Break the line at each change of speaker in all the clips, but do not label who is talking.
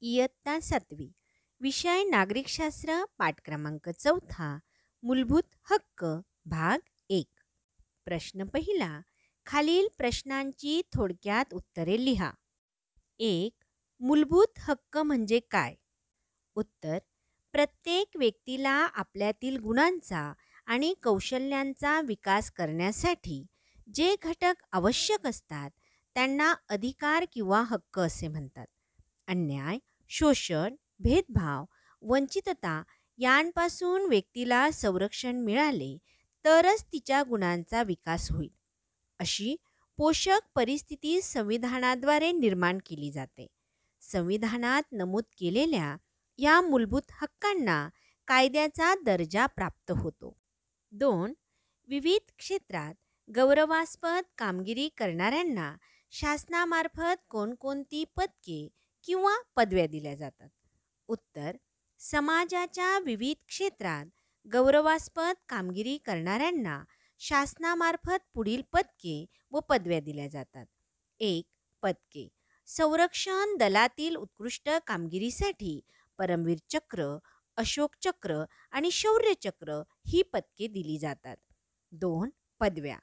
इयत्ता 7वी. विषय नागरिकशास्त्र, पाठ क्रमांक 4, मूलभूत हक्क, भाग 1. प्रश्न पहिला. खालील प्रश्नांची थोडक्यात उत्तरे लिहा. 1. मूलभूत हक्क म्हणजे काय? उत्तर. प्रत्येक व्यक्तीला आपल्यातील गुणांचा आणि कौशल्यांचा विकास करण्यासाठी जे घटक आवश्यक असतात त्यांना अधिकार किंवा हक्क असे म्हणतात. अन्याय, शोषण, भेदभाव, वंचितता यांपासून व्यक्तीला संरक्षण मिळाले तरच तिच्या गुणांचा विकास होईल. अशी पोषक परिस्थिती संविधानाद्वारे निर्माण केली जाते. संविधानात नमूद केलेल्या या मूलभूत हक्कांना कायद्याचा दर्जा प्राप्त होतो. 2. विविध क्षेत्रात गौरवास्पद कामगिरी करणाऱ्यांना शासनामार्फत कोणकोणती पदके किंवा पदव्या दिल्या जातात? उत्तर. समाजाच्या विविध क्षेत्रात गौरवास्पद कामगिरी करणाऱ्यांना शासनामार्फत पुढील पदके व पदव्या दिल्या जातात. 1. पदके. संरक्षण दलातील उत्कृष्ट कामगिरीसाठी परमवीर चक्र, अशोक चक्र आणि शौर्य चक्र ही पदके दिली जातात. 2. पदव्या.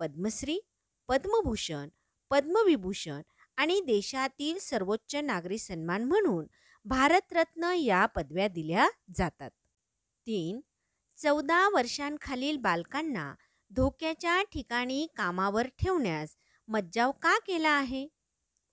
पद्मश्री, पद्मभूषण, पद्मविभूषण आणि देशातील सर्वोच्च नागरी सन्मान म्हणून भारतरत्न या पदव्या दिल्या जातात. 3. 14 वर्षांखालील बालकांना धोक्याच्या ठिकाणी कामावर ठेवण्यास मज्जाव का केला आहे?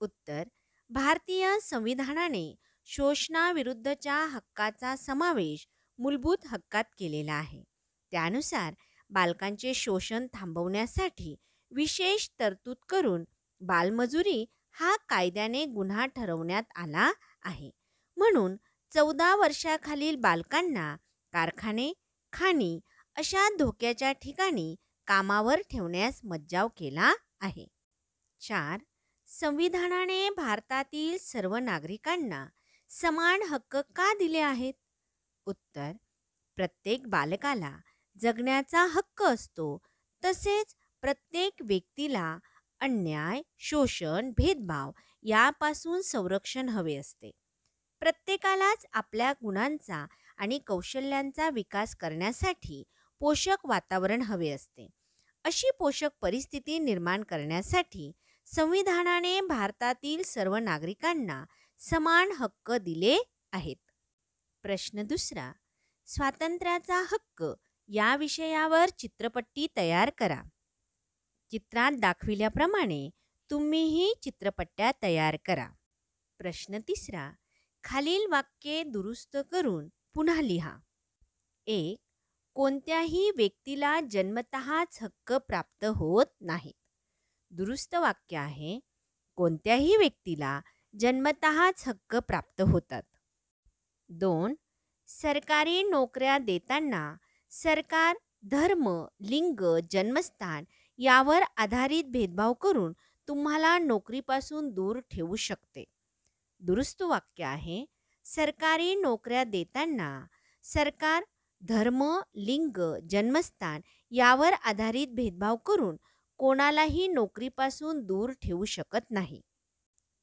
उत्तर. भारतीय संविधानाने शोषणाविरुद्धच्या हक्काचा समावेश मूलभूत हक्कात केलेला आहे. त्यानुसार बालकांचे शोषण थांबवण्यासाठी विशेष तरतूद करून बालमजुरी हा कायद्याने गुन्हा ठरवण्यात आला आहे. म्हणून 14 वर्षाखालील बालकांना कारखाने, खाणी अशा धोक्याच्या ठिकाणी कामावर ठेवण्यास मज्जाव केला आहे. 4. संविधानाने भारतातील सर्व नागरिकांना समान हक्क का दिले आहेत? उत्तर. प्रत्येक बालकाला जगण्याचा हक्क असतो. तसेच प्रत्येक व्यक्तीला अन्याय, शोषण, भेदभाव यापासून संरक्षण हवे असते. प्रत्येकालाच आपल्या गुणांचा आणि कौशल्यांचा विकास करण्यासाठी पोषक वातावरण हवे असते. अशी पोषक परिस्थिती निर्माण करण्यासाठी संविधानाने भारतातील सर्व नागरिकांना समान हक्क दिले आहेत. प्रश्न दुसरा. स्वातंत्र्याचा हक्क या विषयावर चित्रपट्टी तयार करा. चित्रात दाखविल्याप्रमाणे तुम्हीही चित्रपट्ट्या तयार करा. प्रश्न तिसरा. खालील वाक्ये दुरुस्त करून पुन्हा लिहा. 1. कोणत्याही व्यक्तीला जन्मतःच हक्क प्राप्त होत नाहीत. दुरुस्त वाक्य आहे. कोणत्याही व्यक्तीला जन्मतःच हक्क प्राप्त होतात. 2. सरकारी नोकऱ्या देताना सरकार धर्म, लिंग, जन्मस्थान यावर आधारित भेदभाव करून तुम्हाला नोकरीपासून दूर ठेवू शकते. दुरुस्त वाक्य आहे. सरकारी नोकऱ्या देताना सरकार धर्म, लिंग, जन्मस्थान यावर आधारित भेदभाव करून कोणालाही नोकरीपासून दूर ठेवू शकत नाही.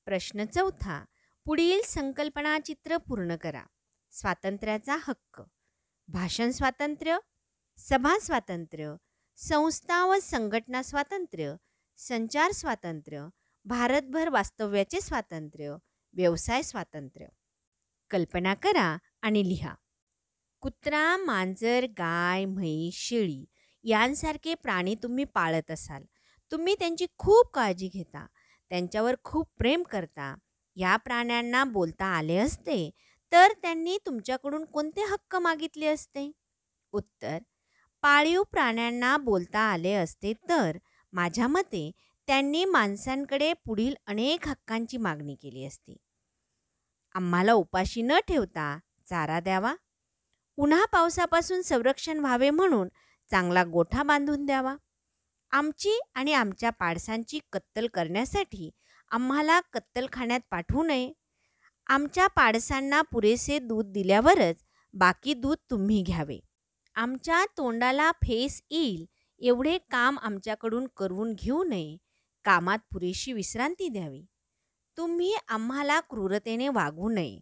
प्रश्न चौथा. पुढील संकल्पना चित्र पूर्ण करा. स्वातंत्र्याचा हक्क. भाषण स्वातंत्र्य, सभा स्वातंत्र्य, संस्था व संघटना स्वातंत्र्य, संचार स्वातंत्र्य, भारतभर वास्तव्याचे स्वातंत्र्य, व्यवसाय स्वातंत्र्य. कल्पना करा आणि लिहा. कुत्रा, मांजर, गाय, म्हैस, शेळी यांसारखे प्राणी तुम्ही पाळत असाल. तुम्ही त्यांची खूप काळजी घेता, त्यांच्यावर खूप प्रेम करता. या प्राण्यांना बोलता आले असते तर त्यांनी तुमच्याकडून कोणते हक्क मागितले असते? उत्तर. पाळीव प्राण्यांना बोलता आले असते तर माझ्या मते त्यांनी माणसांकडे पुढील अनेक हक्कांची मागणी केली असती. आम्हाला उपाशी न ठेवता चारा द्यावा, उन्हा पावसापासून संरक्षण व्हावे म्हणून चांगला गोठा बांधून द्यावा, आमची आणि आमच्या पाडसांची कत्तल करण्यासाठी आम्हाला कत्तलखान्यात पाठवू नये, आमच्या पाडसांना पुरेसे दूध दिल्यावरच बाकी दूध तुम्ही घ्यावे, आमच्या तोंडाला फेस येईल एवढे काम आमच्याकडून करून घेऊ नये, कामात पुरेशी विश्रांती द्यावी. तुम्ही आम्हाला क्रूरतेने वागवू नये.